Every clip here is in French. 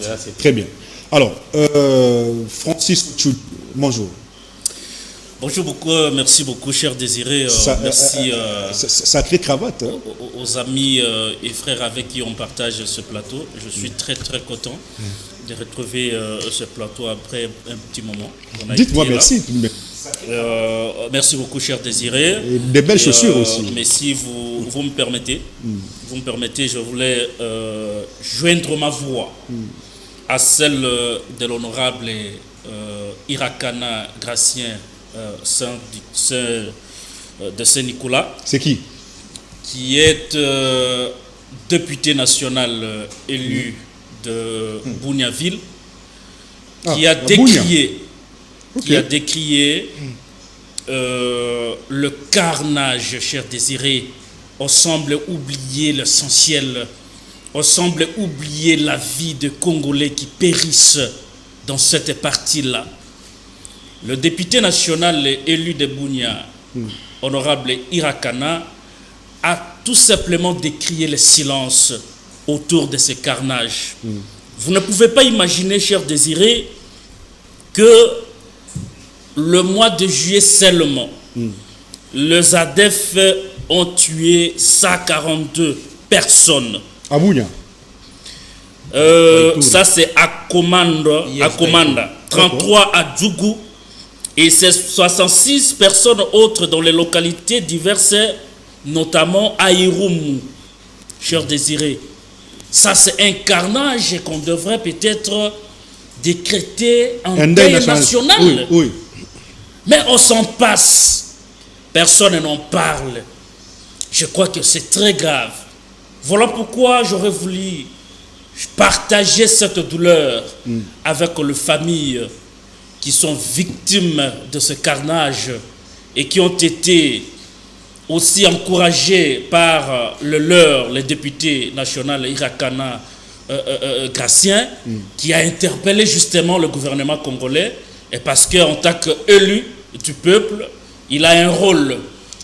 parti. Très bien. Alors, Francis Tchoudi, bonjour. Bonjour beaucoup, merci beaucoup, cher Désiré. Merci sacrée cravate. Hein? Aux amis et frères avec qui on partage ce plateau. Je suis très très content de retrouver ce plateau après un petit moment. Dites-moi merci. Merci beaucoup, cher Désiré. Et des belles chaussures aussi. Mais si vous me permettez, je voulais joindre ma voix à celle de l'honorable Irakana Gracien de Saint-Nicolas. C'est qui? Qui est député national élu de Bouniaville, qui a décrié le carnage, cher Désiré. On semble oublier l'essentiel. On semble oublier la vie de Congolais qui périssent dans cette partie-là. Le député national élu de Bunia, honorable Irakana, a tout simplement décrié le silence autour de ce carnage. Vous ne pouvez pas imaginer, cher Désiré, que le mois de juillet seulement, les ADF ont tué 142 personnes. À Bunia. Ça c'est à Komanda, 33 à Djougou, et c'est 66 personnes autres dans les localités diverses, notamment à Irumu, cher Désiré. Ça c'est un carnage qu'on devrait peut-être décréter en deuil national. Oui, oui. Mais on s'en passe. Personne n'en parle. Je crois que c'est très grave. Voilà pourquoi j'aurais voulu partager cette douleur avec les familles qui sont victimes de ce carnage et qui ont été aussi encouragées par le député national Irakana Gracien, qui a interpellé justement le gouvernement congolais, et parce qu'en tant qu'élu du peuple, il a un rôle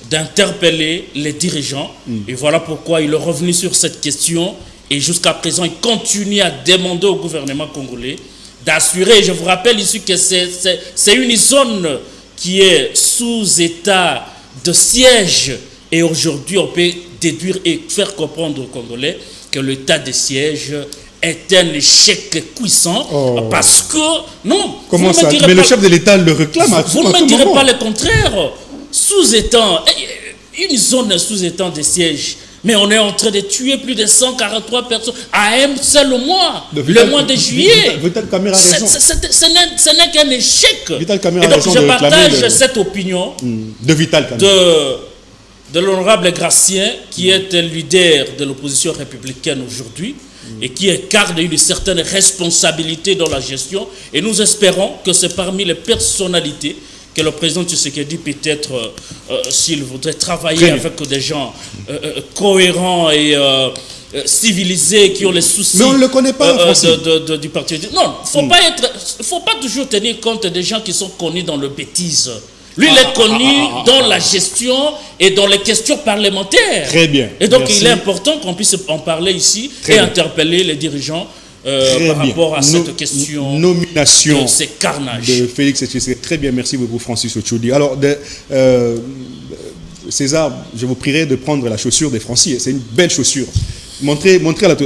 d'interpeller les dirigeants. Et voilà pourquoi il est revenu sur cette question. Et jusqu'à présent, il continue à demander au gouvernement congolais d'assurer. Je vous rappelle ici que c'est une zone qui est sous état de siège. Et aujourd'hui, on peut déduire et faire comprendre aux Congolais que l'état de siège est un échec puissant. Parce que, non. Comment ça? Mais le chef de l'État le réclame à tout moment. Vous ne me direz pas le contraire. Sous-étant, une zone sous-étant de siège. Mais on est en train de tuer plus de 143 personnes à un seul mois, le mois de juillet. Vital Kamerhe a raison. Ce n'est qu'un échec. Vital Kamerhe et donc je partage cette opinion de Vital Kamerhe, de l'honorable Gracien, qui est le leader de l'opposition républicaine aujourd'hui et qui incarne une certaine responsabilité dans la gestion. Et nous espérons que c'est parmi les personnalités que le président Tshisekedi peut-être, s'il voudrait travailler avec des gens cohérents et civilisés, qui ont les soucis. Mais on ne le connaît pas, du parti. Non, il ne faut pas toujours tenir compte des gens qui sont connus dans le bêtise. Lui, il est connu dans la gestion et dans les questions parlementaires. Très bien. Et donc, il est important qu'on puisse en parler ici et interpeller les dirigeants par rapport à cette question nomination de ces carnages. De Félix Tshisekedi. Très bien, merci beaucoup Francis Tchoudi. Alors, César, je vous prierai de prendre la chaussure de Francis. C'est une belle chaussure. Montrez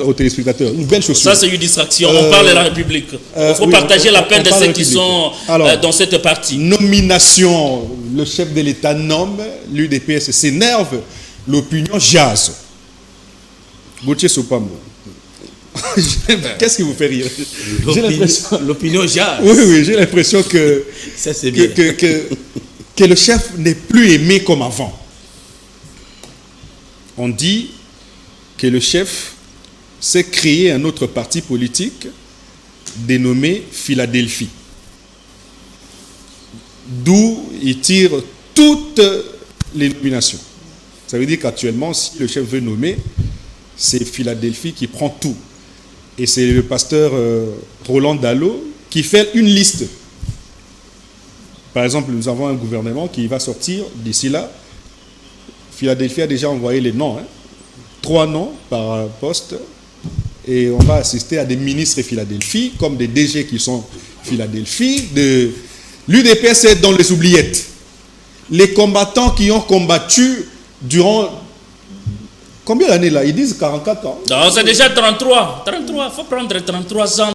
aux téléspectateurs. Une belle chaussure. Ça, c'est une distraction. On parle de la République. Il faut partager la peine de ceux qui sont dans cette partie. Nomination. Le chef de l'État nomme, l'UDPS s'énerve, l'opinion jase. Gauthier Sopambo. Qu'est-ce qui vous fait rire? L'opinion jase. Oui, j'ai l'impression que, ça, c'est bien. que le chef n'est plus aimé comme avant. On dit que le chef s'est créé un autre parti politique dénommé Philadelphie, d'où il tire toutes les nominations. Ça veut dire qu'actuellement, si le chef veut nommer, c'est Philadelphie qui prend tout. Et c'est le pasteur Roland Dallot qui fait une liste. Par exemple, nous avons un gouvernement qui va sortir d'ici là. Philadelphie a déjà envoyé les noms. 3 noms par poste. et on va assister à des ministres Philadelphie, comme des DG qui sont Philadelphie, de l'UDPS est dans les oubliettes. Les combattants qui ont combattu durant... Combien d'années là? Ils disent 44 ans. Non, c'est déjà 33. 33, il faut prendre 33 ans.